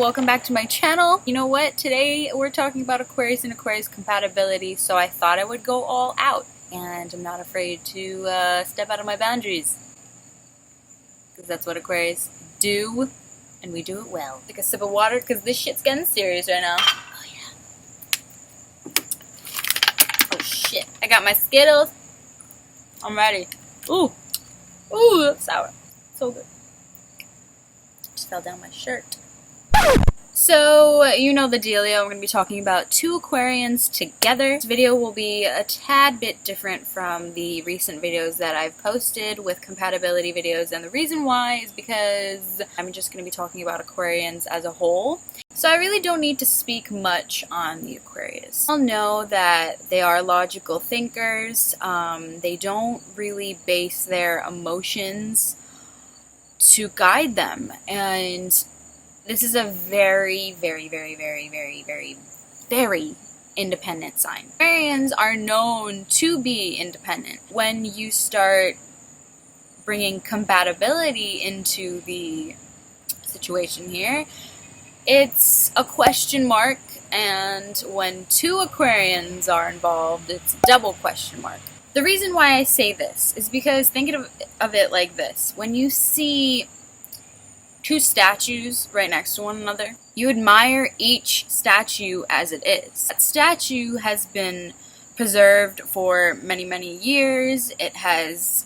welcome back to my channel. You know what? Today we're talking about Aquarius and Aquarius compatibility, so I thought I would go all out. And I'm not afraid to step out of my boundaries. Because that's what Aquarius do, and we do it well. Take a sip of water, because this shit's getting serious right now. Oh yeah. Oh shit. I got my Skittles. I'm ready. Ooh. Ooh, that's sour. So good. Just fell down my shirt. So, you know the dealio. I'm going to be talking about two Aquarians together. This video will be a tad bit different from the recent videos that I've posted with compatibility videos, and the reason why is because I'm just going to be talking about Aquarians as a whole. So I really don't need to speak much on the Aquarius. I'll know that they are logical thinkers. They don't really base their emotions to guide them, and this is a very, very, very, very, very, very, very independent sign. Aquarians are known to be independent. When you start bringing compatibility into the situation here, it's a question mark, and when two Aquarians are involved, it's a double question mark. The reason why I say this is because think of it like this. When you see two statues right next to one another, you admire each statue as it is. That statue has been preserved for many, many years. It has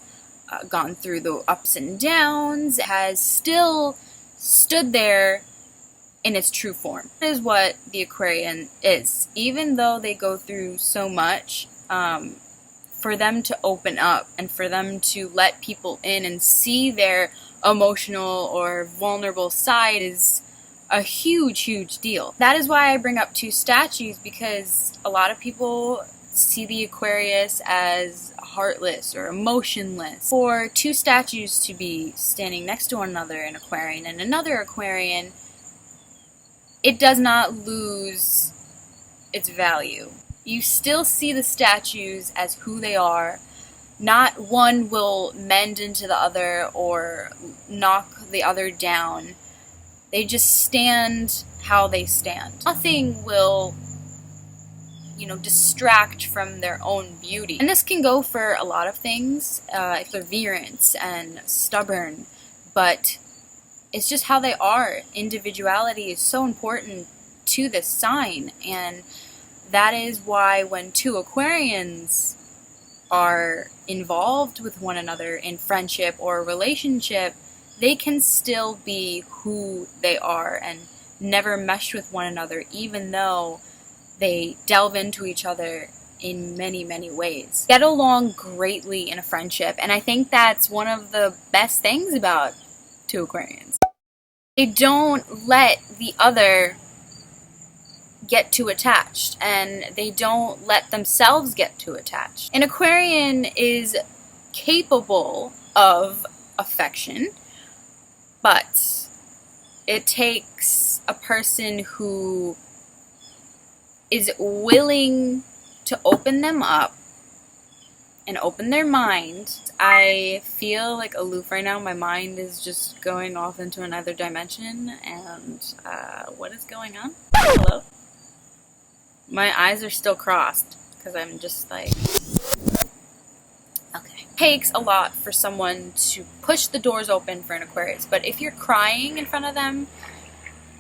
gone through the ups and downs. It has still stood there in its true form. That is what the Aquarian is. Even though they go through so much, for them to open up and for them to let people in and see their emotional or vulnerable side is a huge, huge deal. That is why I bring up two statues, because a lot of people see the Aquarius as heartless or emotionless. For two statues to be standing next to one another, an Aquarian and another Aquarian, it does not lose its value. You still see the statues as who they are. Not one will mend into the other or knock the other down. They just stand how they stand. Nothing will, distract from their own beauty. And this can go for a lot of things, perseverance and stubborn, but it's just how they are. Individuality is so important to this sign, and that is why when two Aquarians are involved with one another in friendship or relationship, they can still be who they are and never mesh with one another, even though they delve into each other in many, many ways. Get along greatly in a friendship, and I think that's one of the best things about two Aquarians. They don't let the other get too attached, and they don't let themselves get too attached. An Aquarian is capable of affection, but it takes a person who is willing to open them up and open their mind. I feel like aloof right now. My mind is just going off into another dimension, and what is going on? Hello? My eyes are still crossed because I'm just like, okay. It takes a lot for someone to push the doors open for an Aquarius, but if you're crying in front of them,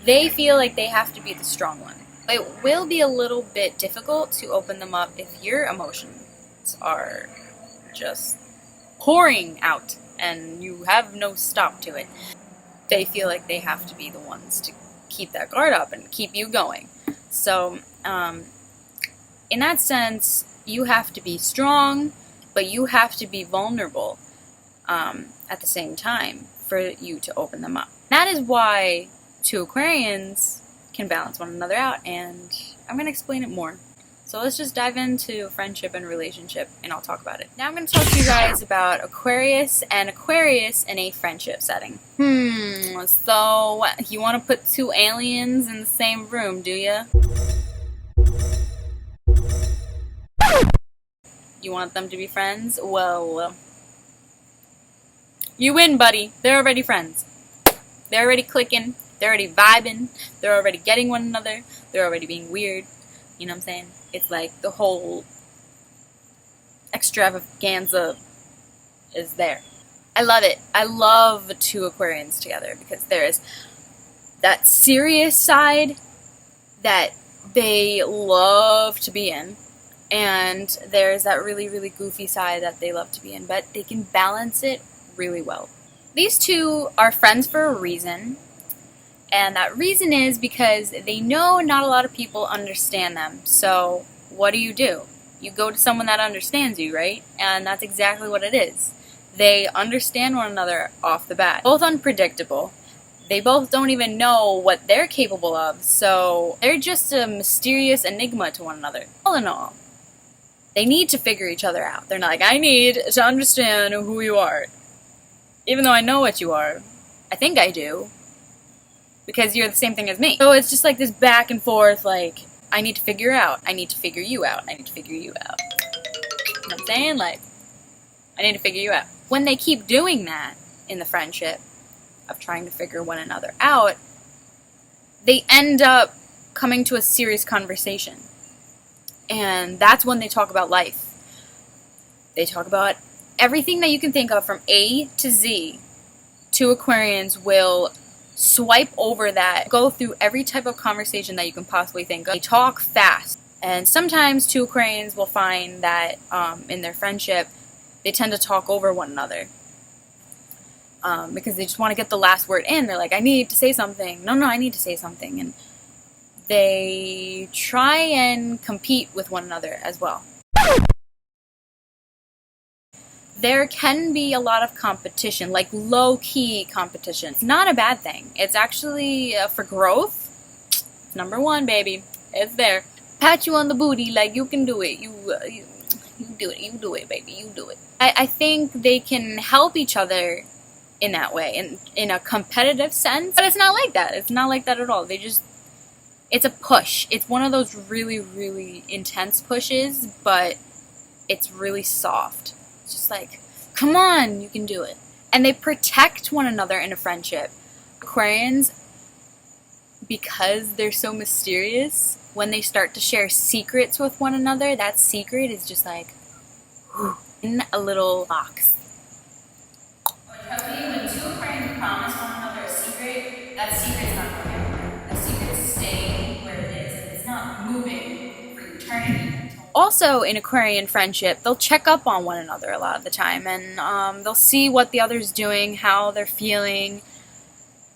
they feel like they have to be the strong one. It will be a little bit difficult to open them up if your emotions are just pouring out and you have no stop to it. They feel like they have to be the ones to keep that guard up and keep you going. So, in that sense, you have to be strong, but you have to be vulnerable at the same time for you to open them up. That is why two Aquarians can balance one another out, and I'm going to explain it more. So let's just dive into friendship and relationship, and I'll talk about it. Now I'm going to talk to you guys about Aquarius and Aquarius in a friendship setting. So you want to put two aliens in the same room, do you? You want them to be friends? Well, you win, buddy. They're already friends. They're already clicking. They're already vibing, they're already getting one another, they're already being weird. You know what I'm saying? It's like the whole extravaganza is there. I love it. I love two Aquarians together because there's that serious side that they love to be in, and there's that really, really goofy side that they love to be in, but they can balance it really well. These two are friends for a reason, and that reason is because they know not a lot of people understand them. So what do? You go to someone that understands you, right? And that's exactly what it is. They understand one another off the bat. Both unpredictable. They both don't even know what they're capable of, so they're just a mysterious enigma to one another. All in all, they need to figure each other out. They're not like, I need to understand who you are. Even though I know what you are, I think I do, because you're the same thing as me. So it's just like this back and forth, like, I need to figure out, I need to figure you out, I need to figure you out. You know what I'm saying? Like, I need to figure you out. When they keep doing that in the friendship, of trying to figure one another out, they end up coming to a serious conversation. And that's when they talk about life. They talk about everything that you can think of from A to Z. Two Aquarians will swipe over that, go through every type of conversation that you can possibly think of. They talk fast. And sometimes two Aquarians will find that in their friendship, they tend to talk over one another. Because they just want to get the last word in. They're like, I need to say something. No, I need to say something. And they try and compete with one another as well. There can be a lot of competition, like low-key competition. It's not a bad thing. It's actually for growth. Number one, baby. It's there. Pat you on the booty like you can do it. You do it. You do it, baby. You do it. I think they can help each other in that way, in a competitive sense. But it's not like that. It's not like that at all. It's a push. It's one of those really, really intense pushes, but it's really soft. It's just like, come on, you can do it. And they protect one another in a friendship. Aquarians, because they're so mysterious, when they start to share secrets with one another, that secret is just like, in a little box. Trust me, when two Aquarians promise one another a secret, that secret's not going anywhere. That secret's staying where it is, and it's not moving for eternity. Also, in Aquarian friendship, they'll check up on one another a lot of the time, and they'll see what the other's doing, how they're feeling,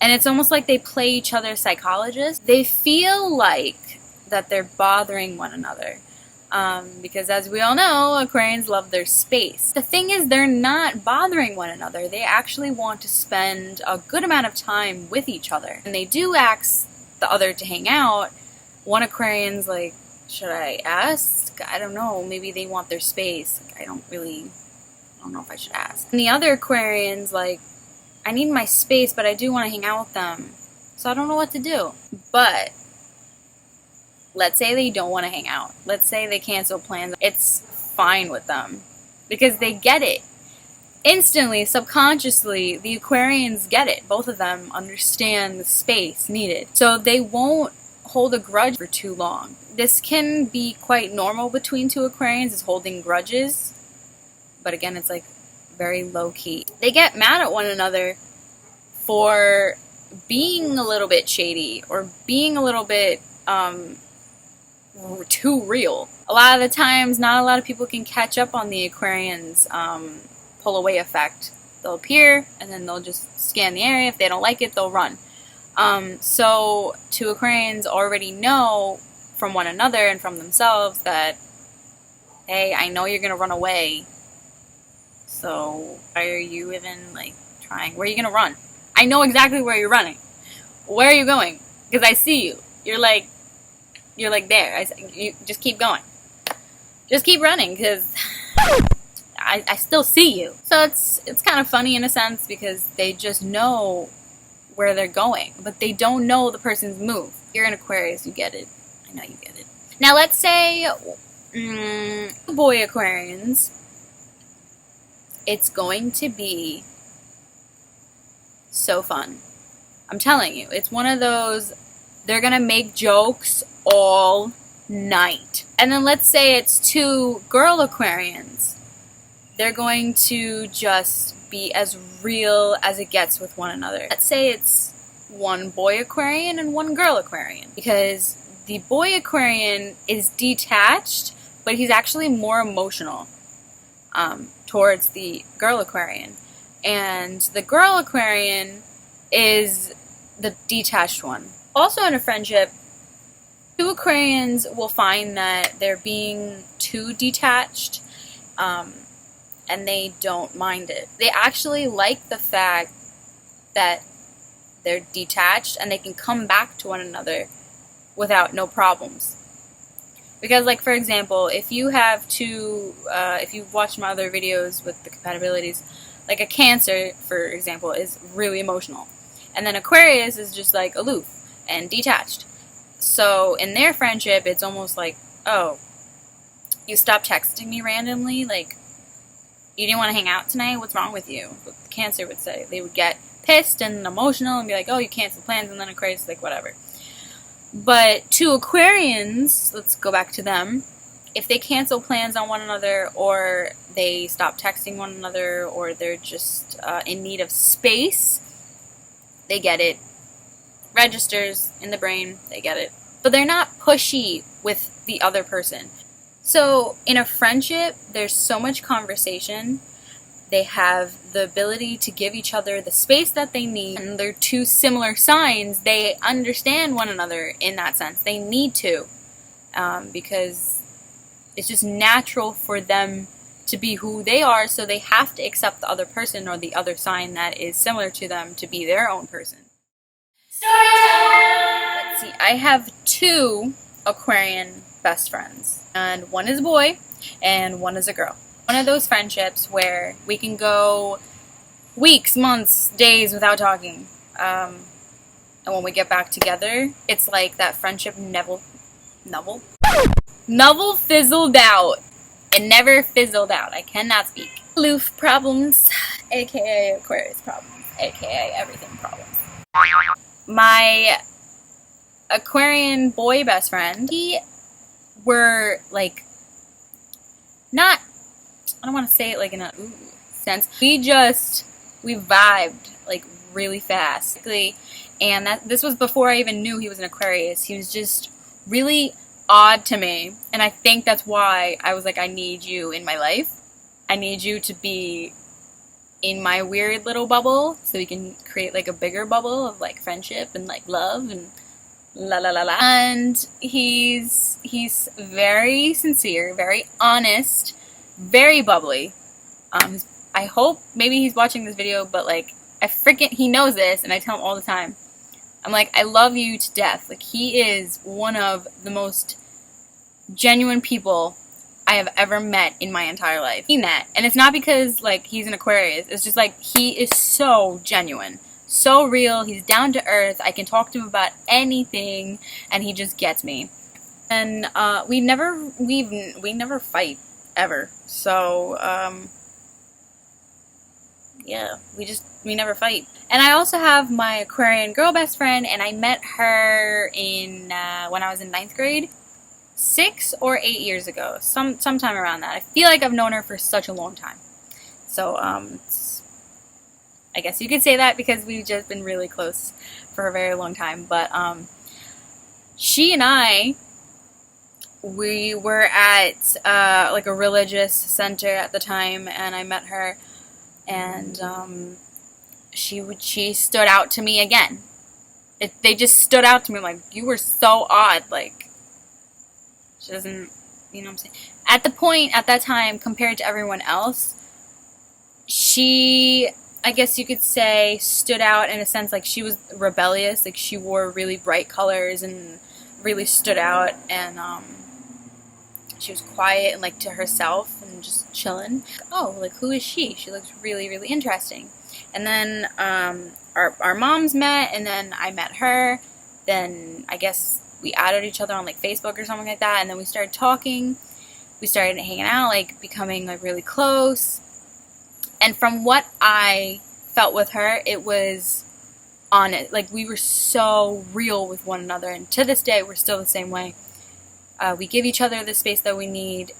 and it's almost like they play each other's psychologists. They feel like that they're bothering one another. Because as we all know, Aquarians love their space. The thing is, they're not bothering one another. They actually want to spend a good amount of time with each other. And they do ask the other to hang out. One Aquarian's like, should I ask? I don't know. Maybe they want their space. Like, I don't know if I should ask. And the other Aquarian's like, I need my space, but I do want to hang out with them. So I don't know what to do. But let's say they don't want to hang out. Let's say they cancel plans. It's fine with them because they get it. Instantly, subconsciously, the Aquarians get it. Both of them understand the space needed. So they won't hold a grudge for too long. This can be quite normal between two Aquarians, is holding grudges. But again, it's like very low-key. They get mad at one another for being a little bit shady or being a little bit too real. A lot of the times, not a lot of people can catch up on the Aquarians' pull away effect. They'll appear and then they'll just scan the area. If they don't like it, they'll run. So two Aquarians already know from one another and from themselves that, hey, I know you're gonna run away, so why are you even like trying? Where are you gonna run? I know exactly where you're running. Where are you going? Because I see you. You're like there. You just keep going. Just keep running, because I still see you. So it's kind of funny in a sense, because they just know where they're going, but they don't know the person's move. You're an Aquarius, you get it. I know you get it. Now let's say boy Aquarians, it's going to be so fun. I'm telling you, it's one of those, they're gonna make jokes all night. And then let's say it's two girl Aquarians. They're going to just be as real as it gets with one another. Let's say it's one boy Aquarian and one girl Aquarian, because the boy Aquarian is detached, but he's actually more emotional towards the girl Aquarian. And the girl Aquarian is the detached one. Also in a friendship, two Aquarians will find that they're being too detached, and they don't mind it. They actually like the fact that they're detached and they can come back to one another without no problems. Because, like, for example, if you have two, if you've watched my other videos with the compatibilities, like a Cancer, for example, is really emotional. And then Aquarius is just, like, aloof and detached. So, in their friendship, it's almost like, oh, you stopped texting me randomly? Like, you didn't want to hang out tonight? What's wrong with you? What the Cancer would say. They would get pissed and emotional and be like, oh, you canceled plans, and then Aquarius is like, whatever. But two Aquarians, let's go back to them, if they cancel plans on one another, or they stop texting one another, or they're just in need of space, they get it. Registers in the brain, they get it. But they're not pushy with the other person. So in a friendship, there's so much conversation. They have the ability to give each other the space that they need. And they're two similar signs. They understand one another in that sense. They need to. Because it's just natural for them to be who they are. So they have to accept the other person or the other sign that is similar to them to be their own person. Story time! Let's see. I have two Aquarian best friends. And one is a boy and one is a girl. One of those friendships where we can go weeks, months, days without talking. And when we get back together, it's like that friendship never fizzled out. It never fizzled out. I cannot speak. Aloof problems, aka Aquarius problems, aka everything problems. My Aquarian boy best friend, we were like, not, I don't want to say it like in a sense. We vibed like really fast. And this was before I even knew he was an Aquarius. He was just really odd to me. And I think that's why I was like, I need you in my life. I need you to be in my weird little bubble so we can create like a bigger bubble of like friendship and like love and la la la la. And he's very sincere, very honest, very bubbly. I hope maybe he's watching this video, but like he knows this, and I tell him all the time. I'm like, I love you to death. Like, he is one of the most genuine people I have ever met in my entire life. And it's not because like he's an Aquarius. It's just like he is so genuine, so real. He's down to earth. I can talk to him about anything, and he just gets me. And we never fight ever. So yeah, we never fight. And I also have my Aquarian girl best friend, and I met her in when I was in 9th grade, 6 or 8 years ago, sometime around that. I feel like I've known her for such a long time. So I guess you could say that because we've just been really close for a very long time. But she and we were at like a religious center at the time, and I met her, and she stood out to me again. They just stood out to me, like, you were so odd, like, she doesn't, you know what I'm saying? At that time, compared to everyone else, she, I guess you could say, stood out in a sense, like, she was rebellious, like, she wore really bright colors and really stood out, and she was quiet and like to herself and just chilling. Oh, like, who is she? She looks really, really interesting. And then our moms met, and then I met her. Then I guess we added each other on like Facebook or something like that, and then we started talking. We started hanging out, like becoming like really close. And from what I felt with her, it was honest. Like, we were so real with one another, and to this day we're still the same way. We give each other the space that we need,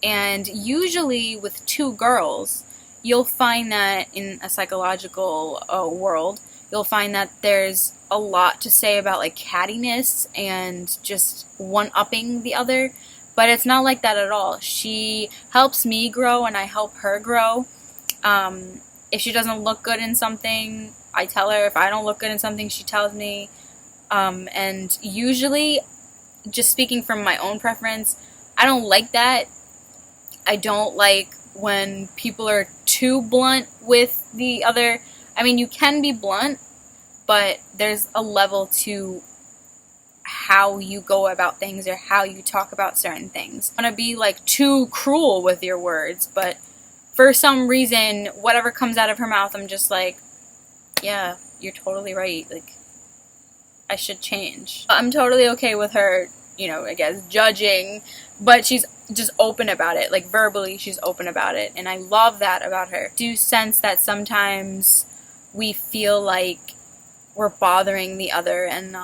and usually with two girls, you'll find that in a psychological world, you'll find that there's a lot to say about like cattiness and just one-upping the other, but it's not like that at all. She helps me grow and I help her grow. If she doesn't look good in something, I tell her. If I don't look good in something, she tells me. And usually, just speaking from my own preference, I don't like that. I don't like when people are too blunt with the other. I mean, you can be blunt, but there's a level to how you go about things or how you talk about certain things. I want to be like too cruel with your words, but for some reason, whatever comes out of her mouth, I'm just like, yeah, you're totally right. Like, I should change. I'm totally okay with her, you know, I guess, judging, but she's just open about it. Like, verbally, she's open about it, and I love that about her. I do sense that sometimes we feel like we're bothering the other, and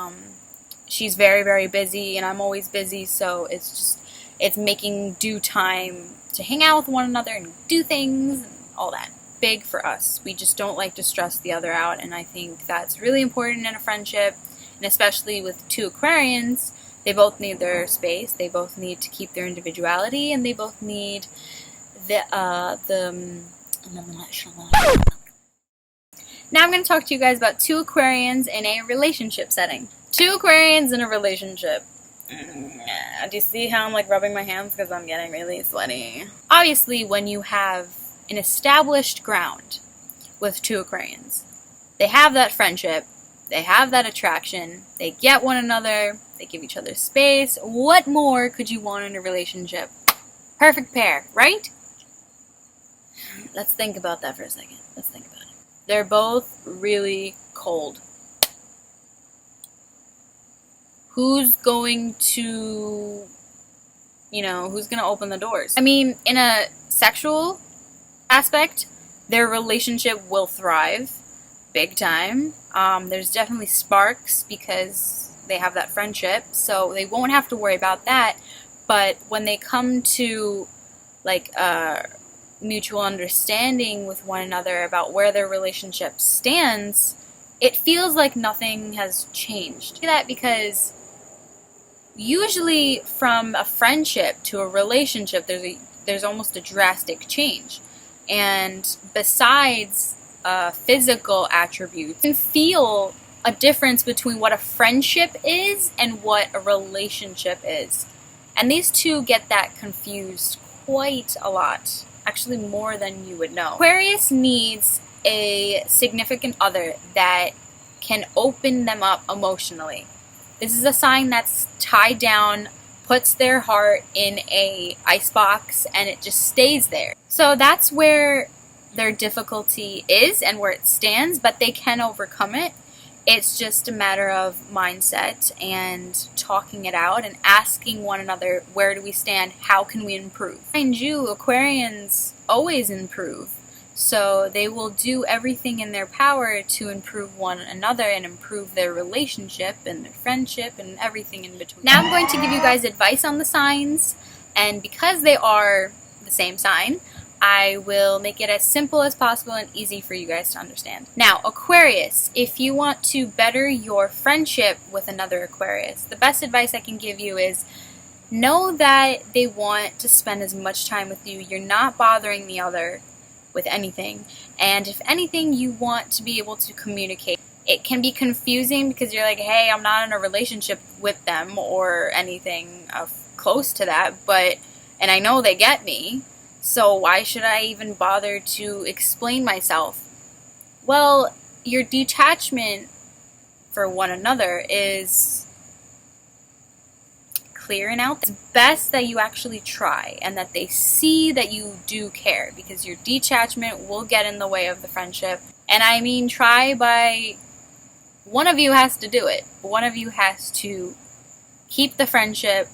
she's very, very busy, and I'm always busy, so it's making due time to hang out with one another and do things and all that. Big for us. We just don't like to stress the other out, and I think that's really important in a friendship, and especially with two Aquarians. They both need their space, they both need to keep their individuality, and they both need now I'm going to talk to you guys about two Aquarians in a relationship setting. Two Aquarians in a relationship. Do you see how I'm like rubbing my hands because I'm getting really sweaty? Obviously, when you have an established ground with two Aquarians, they have that friendship, they have that attraction, they get one another, they give each other space. What more could you want in a relationship? Perfect pair, right? Let's think about that for a second. Let's think about it. They're both really cold. Who's going to, who's going to open the doors? I mean, in a sexual aspect, their relationship will thrive big time. There's definitely sparks because they have that friendship, so they won't have to worry about that. But when they come to like mutual understanding with one another about where their relationship stands, it feels like nothing has changed. That because usually from a friendship to a relationship, there's almost a drastic change. And besides physical attributes, you can feel a difference between what a friendship is and what a relationship is. And these two get that confused quite a lot. Actually, more than you would know. Aquarius needs a significant other that can open them up emotionally. This is a sign that's tied down, puts their heart in a icebox, and it just stays there. So that's where their difficulty is and where it stands, but they can overcome it. It's just a matter of mindset and talking it out and asking one another, where do we stand? How can we improve? Mind you, Aquarians always improve. So they will do everything in their power to improve one another and improve their relationship and their friendship and everything in between. Now I'm going to give you guys advice on the signs, and because they are the same sign, I will make it as simple as possible and easy for you guys to understand. Now, Aquarius, if you want to better your friendship with another Aquarius, the best advice I can give you is know that they want to spend as much time with you. You're not bothering the other with anything, and if anything, you want to be able to communicate. It can be confusing because you're like, hey, I'm not in a relationship with them or anything close to that, and I know they get me, so why should I even bother to explain myself? Well, your detachment for one another is clearing out. It's best that you actually try and that they see that you do care, because your detachment will get in the way of the friendship. And I mean try by, one of you has to do it. One of you has to keep the friendship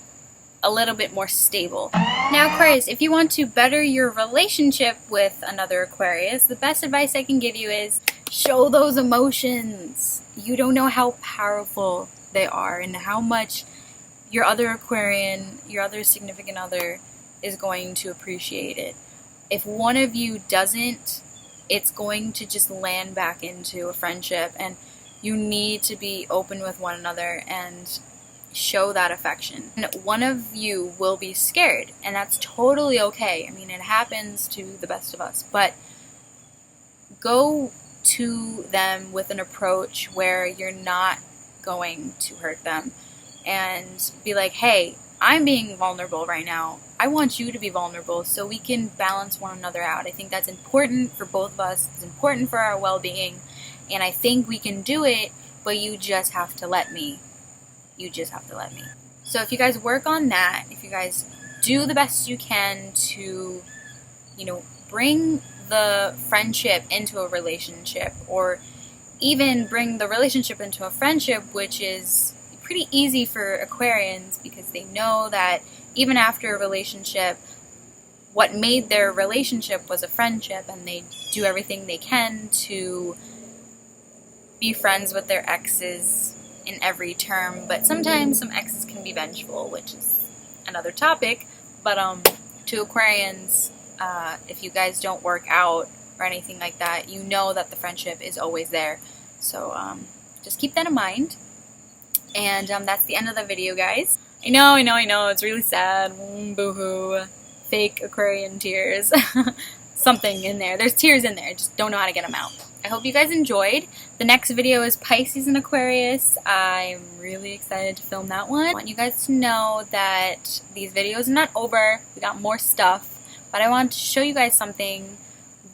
a little bit more stable. Now, Aquarius, if you want to better your relationship with another Aquarius, the best advice I can give you is Show those emotions. You don't know how powerful they are and how much your other Aquarian, your other significant other, is going to appreciate it. If one of you doesn't, it's going to just land back into a friendship, and you need to be open with one another and show that affection. And one of you will be scared, and that's totally okay. I mean, it happens to the best of us, but go to them with an approach where you're not going to hurt them, and be like, hey, I'm being vulnerable right now. I want you to be vulnerable so we can balance one another out. I think that's important for both of us. It's important for our well-being, and I think we can do it, but you just have to let me. You just have to let me. So if you guys work on that, if you guys do the best you can to, bring the friendship into a relationship, or even bring the relationship into a friendship, which is pretty easy for Aquarians because they know that even after a relationship, what made their relationship was a friendship, and they do everything they can to be friends with their exes in every term. But sometimes some exes can be vengeful, which is another topic. But to Aquarians, if you guys don't work out or anything like that, you know that the friendship is always there. So just keep that in mind. And that's the end of the video, guys. I know, it's really sad. Boo-hoo. Fake Aquarian tears. Something in there. There's tears in there. Just don't know how to get them out. I hope you guys enjoyed. The next video is Pisces and Aquarius. I'm really excited to film that one. I want you guys to know that these videos are not over. We got more stuff. But I want to show you guys something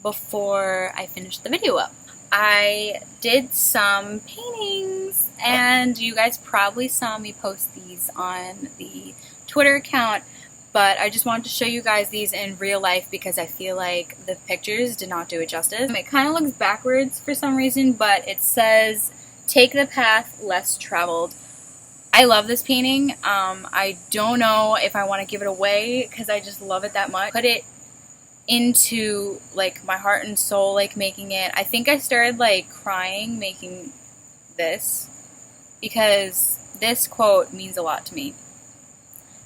before I finish the video up. I did some paintings, and you guys probably saw me post these on the Twitter account, but I just wanted to show you guys these in real life because I feel like the pictures did not do it justice. It kind of looks backwards for some reason, but it says, "Take the path less traveled." I love this painting. I don't know if I want to give it away because I just love it that much. Put it into like my heart and soul, like making it. I think I started like crying making this because this quote means a lot to me.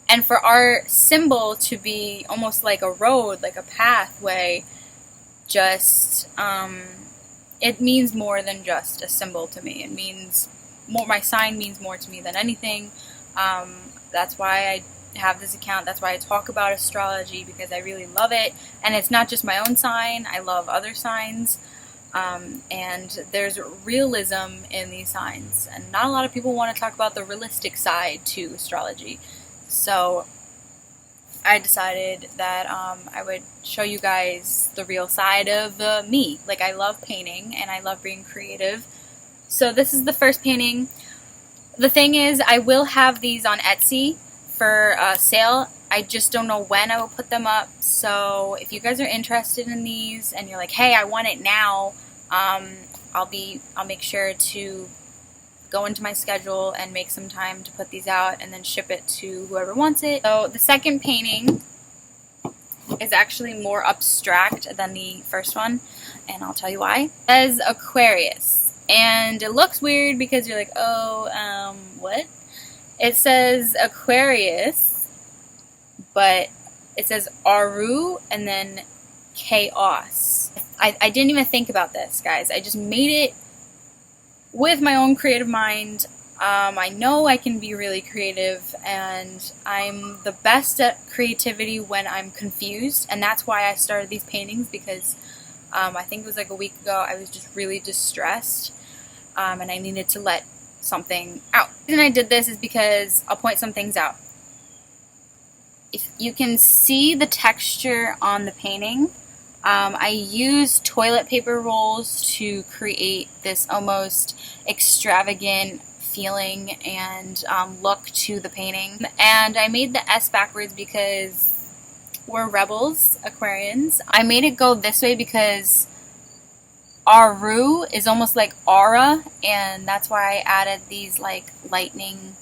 And for our symbol to be almost like a road, like a pathway, just it means more than just a symbol to me. It means more. My sign means more to me than anything. That's why I have this account. That's why I talk about astrology, because I really love it. And it's not just my own sign. I love other signs. And there's realism in these signs. And not a lot of people want to talk about the realistic side to astrology. So I decided that I would show you guys the real side of me. Like, I love painting and I love being creative. So this is the first painting. The thing is, I will have these on Etsy for sale. I just don't know when I will put them up. So if you guys are interested in these and you're like, hey, I want it now, I'll make sure to go into my schedule and make some time to put these out and then ship it to whoever wants it. So the second painting is actually more abstract than the first one, and I'll tell you why. It says Aquarius, and it looks weird because you're like, oh, what? It says Aquarius, but it says Aru and then chaos. I didn't even think about this, guys. I just made it with my own creative mind. I know I can be really creative, and I'm the best at creativity when I'm confused, and that's why I started these paintings, because I think it was like a week ago I was just really distressed, and I needed to let something out. The reason I did this is because I'll point some things out. If you can see the texture on the painting, I used toilet paper rolls to create this almost extravagant feeling and look to the painting. And I made the S backwards because we're rebels, Aquarians. I made it go this way because Aru is almost like aura, and that's why I added these like lightning,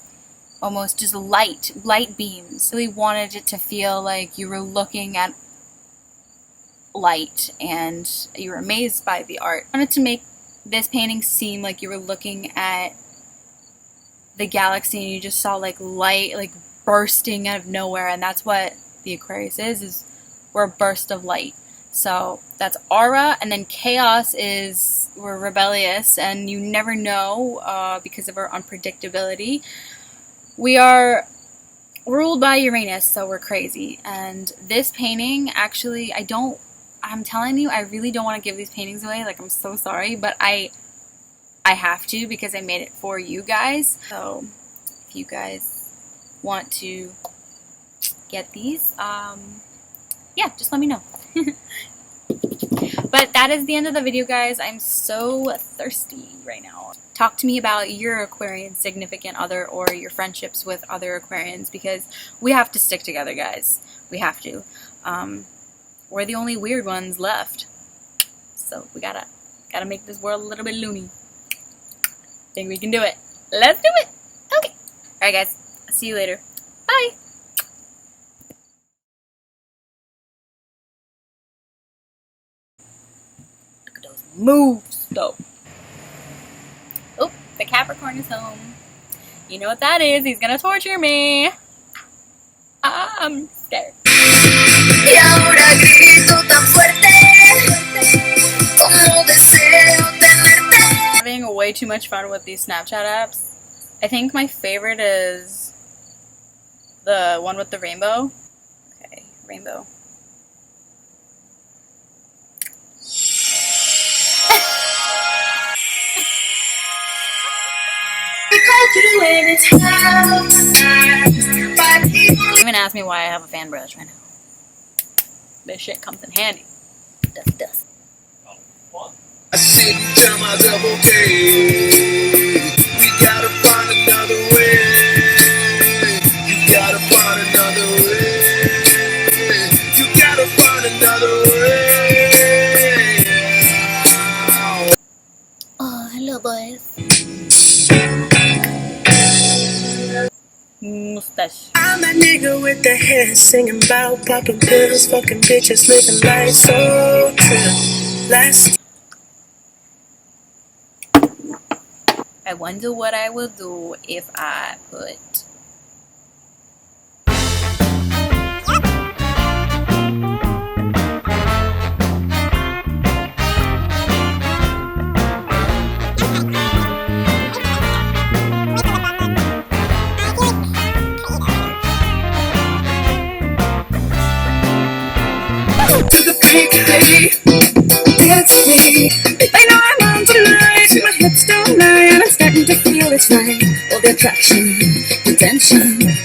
almost just light beams. I really wanted it to feel like you were looking at light and you were amazed by the art. I wanted to make this painting seemed like you were looking at the galaxy and you just saw like light like bursting out of nowhere, and that's what the Aquarius is we're a burst of light. So that's aura, and then chaos is we're rebellious and you never know because of our unpredictability. We are ruled by Uranus, so we're crazy. And this painting, actually, I'm telling you, I really don't want to give these paintings away. Like, I'm so sorry, but I have to because I made it for you guys. So if you guys want to get these, yeah, just let me know. But that is the end of the video, guys. I'm so thirsty right now. Talk to me about your Aquarian significant other or your friendships with other Aquarians, because we have to stick together, guys. We have to. We're the only weird ones left. So we gotta make this world a little bit loony. Think we can do it. Let's do it! Okay. Alright, guys. I'll see you later. Bye! Look at those moves, though. Oh, the Capricorn is home. You know what that is. He's gonna torture me. I'm scared. Having way too much fun with these Snapchat apps. I think my favorite is the one with the rainbow. Okay, rainbow. Even ask me why I have a fan brush right now. This shit comes in handy. Dust. I sit and tell myself, okay, we gotta find another way. You gotta find another way. You gotta find another way. Oh, hello, boys. Mustache. I'm that nigga with the hair singing about popping pills, fucking bitches, living life so true. I wonder what I will do if I put hey, that's me. I know I'm on tonight. My hips don't lie, and I'm starting to feel it's right. All the attraction, the tension.